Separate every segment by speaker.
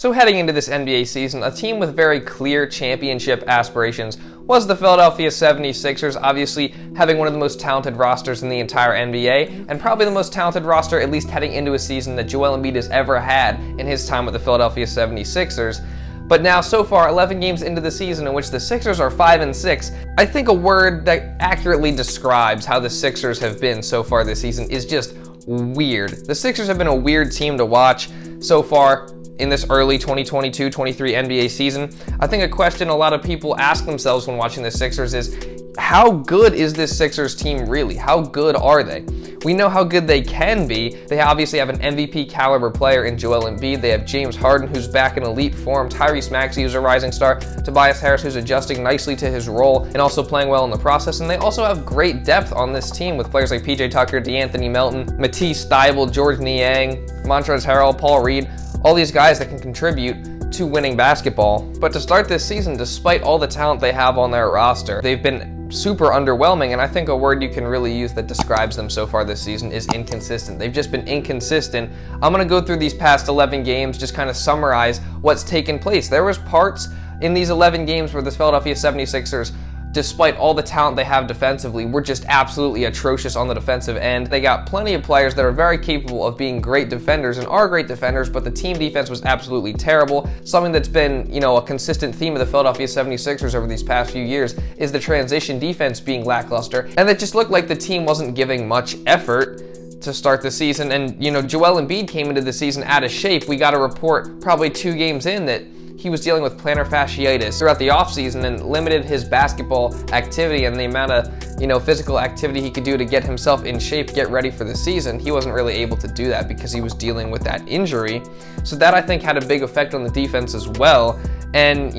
Speaker 1: So heading into this NBA season, a team with very clear championship aspirations was the Philadelphia 76ers, obviously having one of the most talented rosters in the entire NBA, and probably the most talented roster, at least heading into a season, that Joel Embiid has ever had in his time with the Philadelphia 76ers. But now, so far, 11 games into the season in which the Sixers are 5-6, I think a word that accurately describes how the Sixers have been so far this season is just weird. The Sixers have been a weird team to watch so far in this early 2022-23 NBA season. I think a question a lot of people ask themselves when watching the Sixers is, how good is this Sixers team really? How good are they? We know how good they can be. They obviously have an MVP caliber player in Joel Embiid. They have James Harden, who's back in elite form, Tyrese Maxey, who's a rising star, Tobias Harris, who's adjusting nicely to his role and also playing well in the process. And they also have great depth on this team with players like PJ Tucker, D'Anthony Melton, Matisse Thybulle, Georges Niang, Montrezl Harrel, Paul Reed, all these guys that can contribute to winning basketball. But to start this season, despite all the talent they have on their roster, they've been super underwhelming, and I think a word you can really use that describes them so far this season is inconsistent. They've just been inconsistent. I'm going to go through these past 11 games, just kind of summarize what's taken place. There was parts in these 11 games where the Philadelphia 76ers, despite all the talent they have defensively, were just absolutely atrocious on the defensive end. They got plenty of players that are very capable of being great defenders and are great defenders, but the team defense was absolutely terrible. Something that's been, a consistent theme of the Philadelphia 76ers over these past few years is the transition defense being lackluster, and it just looked like the team wasn't giving much effort to start the season. And, Joel Embiid came into the season out of shape. We got a report probably 2 games in that he was dealing with plantar fasciitis throughout the offseason and limited his basketball activity and the amount of, physical activity he could do to get himself in shape, get ready for the season. He wasn't really able to do that because he was dealing with that injury. So that, I think, had a big effect on the defense as well. And,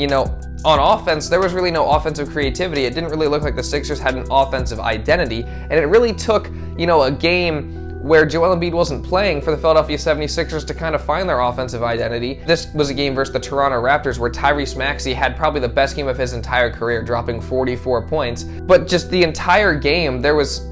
Speaker 1: on offense, there was really no offensive creativity. It didn't really look like the Sixers had an offensive identity. And it really took, a game where Joel Embiid wasn't playing for the Philadelphia 76ers to kind of find their offensive identity. This was a game versus the Toronto Raptors where Tyrese Maxey had probably the best game of his entire career, dropping 44 points. But just the entire game, there was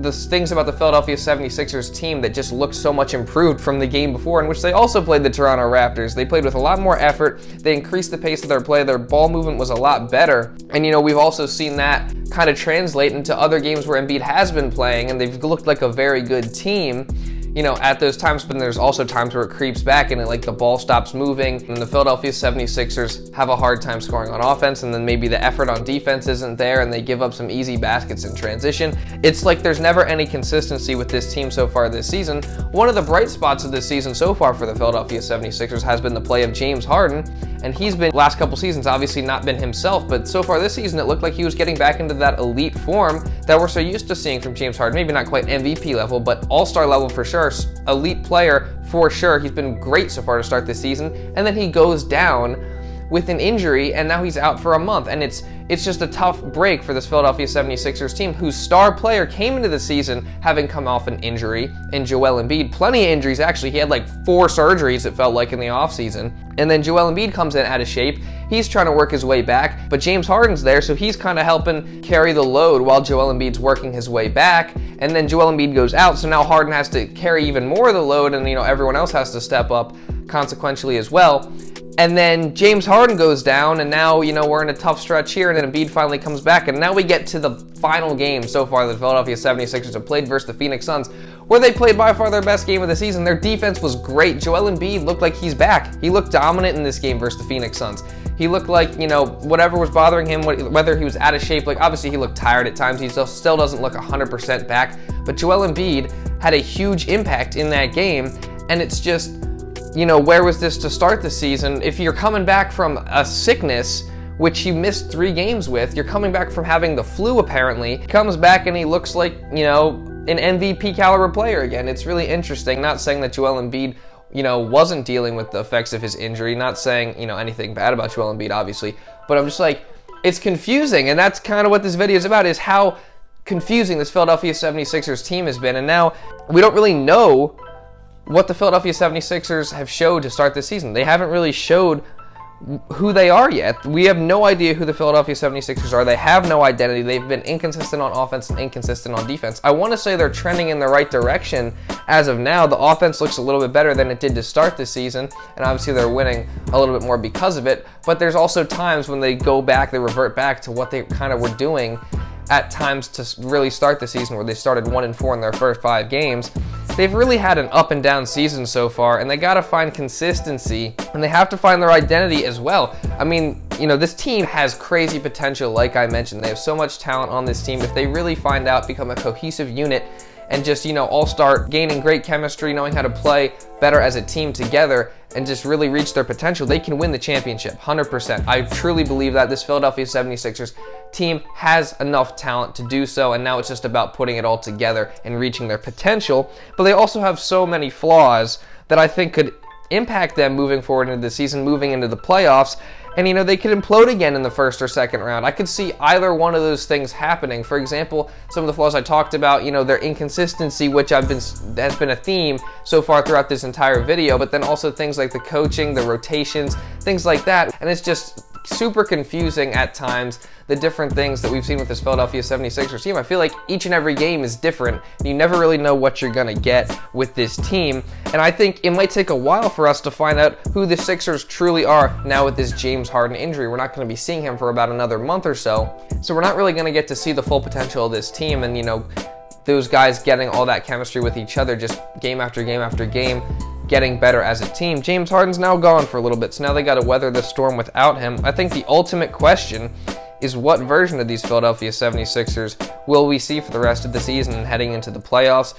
Speaker 1: the things about the Philadelphia 76ers team that just looked so much improved from the game before, in which they also played the Toronto Raptors. They played with a lot more effort. They increased the pace of their play. Their ball movement was a lot better. And, we've also seen that kind of translate into other games where Embiid has been playing, and they've looked like a very good team, at those times. But there's also times where it creeps back and the ball stops moving, and the Philadelphia 76ers have a hard time scoring on offense, and then maybe the effort on defense isn't there, and they give up some easy baskets in transition. It's like there's never any consistency with this team so far this season. One of the bright spots of this season so far for the Philadelphia 76ers has been the play of James Harden, and he's been, last couple seasons, obviously not been himself, but so far this season it looked like he was getting back into that elite form that we're so used to seeing from James Harden. Maybe not quite MVP level, but all-star level for sure, elite player for sure. He's been great so far to start this season, and then he goes down with an injury, and now he's out for a month, and it's just a tough break for this Philadelphia 76ers team, whose star player came into the season having come off an injury in Joel Embiid. Plenty of injuries, actually. He had 4 surgeries, it felt like, in the offseason. And then Joel Embiid comes in out of shape. He's trying to work his way back, but James Harden's there, so he's kind of helping carry the load while Joel Embiid's working his way back. And then Joel Embiid goes out, so now Harden has to carry even more of the load, and everyone else has to step up consequentially as well. And then James Harden goes down, and now, we're in a tough stretch here, and then Embiid finally comes back. And now we get to the final game so far the Philadelphia 76ers have played versus the Phoenix Suns, where they played by far their best game of the season. Their defense was great. Joel Embiid looked like he's back. He looked dominant in this game versus the Phoenix Suns. He looked like, whatever was bothering him, whether he was out of shape, obviously he looked tired at times. He still doesn't look 100% back. But Joel Embiid had a huge impact in that game, and it's just, where was this to start the season? If you're coming back from a sickness, which he missed 3 games with, you're coming back from having the flu apparently, comes back and he looks like, an MVP caliber player again. It's really interesting. Not saying that Joel Embiid, wasn't dealing with the effects of his injury, not saying, anything bad about Joel Embiid, obviously, but I'm just it's confusing, and that's kind of what this video is about, is how confusing this Philadelphia 76ers team has been. And now we don't really know what the Philadelphia 76ers have showed to start this season. They haven't really showed who they are yet. We have no idea who the Philadelphia 76ers are. They have no identity. They've been inconsistent on offense and inconsistent on defense. I want to say they're trending in the right direction as of now. The offense looks a little bit better than it did to start the season, and obviously they're winning a little bit more because of it. But there's also times when they go back, they revert back to what they kind of were doing at times to really start the season, where they started 1-4 in their first 5 games. They've really had an up and down season so far, and they got to find consistency, and they have to find their identity as well. I mean, you know, this team has crazy potential, like I mentioned. They have so much talent on this team. If they really find out, become a cohesive unit, and just, you know, all start gaining great chemistry, knowing how to play better as a team together, and just really reach their potential, they can win the championship, 100%. I truly believe that this Philadelphia 76ers team has enough talent to do so, and now it's just about putting it all together and reaching their potential. But they also have so many flaws that I think could impact them moving forward into the season, moving into the playoffs. And, you know, they could implode again in the first or second round. I could see either one of those things happening. For example, some of the flaws I talked about, you know, their inconsistency, which has been a theme so far throughout this entire video, but then also things like the coaching, the rotations, things like that. And it's just super confusing at times, the different things that we've seen with this Philadelphia 76ers team. I feel like each and every game is different. You never really know what you're going to get with this team. And I think it might take a while for us to find out who the Sixers truly are now with this James Harden injury. We're not going to be seeing him for about another month or so. So we're not really going to get to see the full potential of this team, and, you know, those guys getting all that chemistry with each other just game after game after game, getting better as a team. James Harden's now gone for a little bit, so now they got to weather the storm without him. I think the ultimate question is, what version of these Philadelphia 76ers will we see for the rest of the season and heading into the playoffs?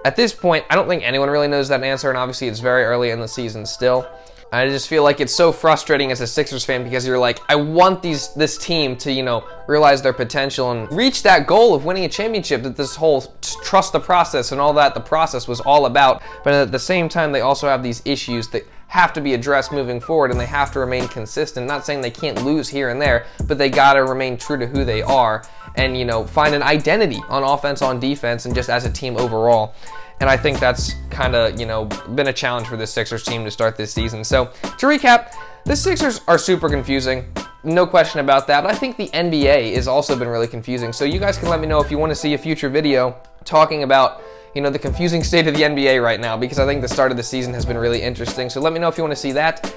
Speaker 1: At this point, I don't think anyone really knows that answer, and obviously it's very early in the season still. I just feel like it's so frustrating as a Sixers fan, because you're like, I want this team to, you know, realize their potential and reach that goal of winning a championship that this whole trust the process and all that the process was all about. But at the same time, they also have these issues that have to be addressed moving forward, and they have to remain consistent. Not saying they can't lose here and there, but they got to remain true to who they are and, you know, find an identity on offense, on defense, and just as a team overall. And I think that's kind of, you know, been a challenge for this Sixers team to start this season. So to recap, the Sixers are super confusing. No question about that. But I think the NBA has also been really confusing. So you guys can let me know if you want to see a future video talking about, you know, the confusing state of the NBA right now, because I think the start of the season has been really interesting. So let me know if you want to see that.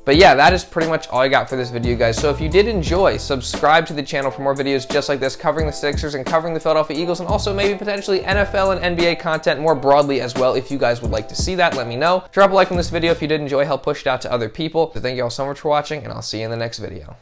Speaker 1: But yeah, that is pretty much all I got for this video, guys. So if you did enjoy, subscribe to the channel for more videos just like this, covering the Sixers and covering the Philadelphia Eagles, and also maybe potentially NFL and NBA content more broadly as well. If you guys would like to see that, let me know. Drop a like on this video if you did enjoy, help push it out to other people. So thank you all so much for watching, and I'll see you in the next video.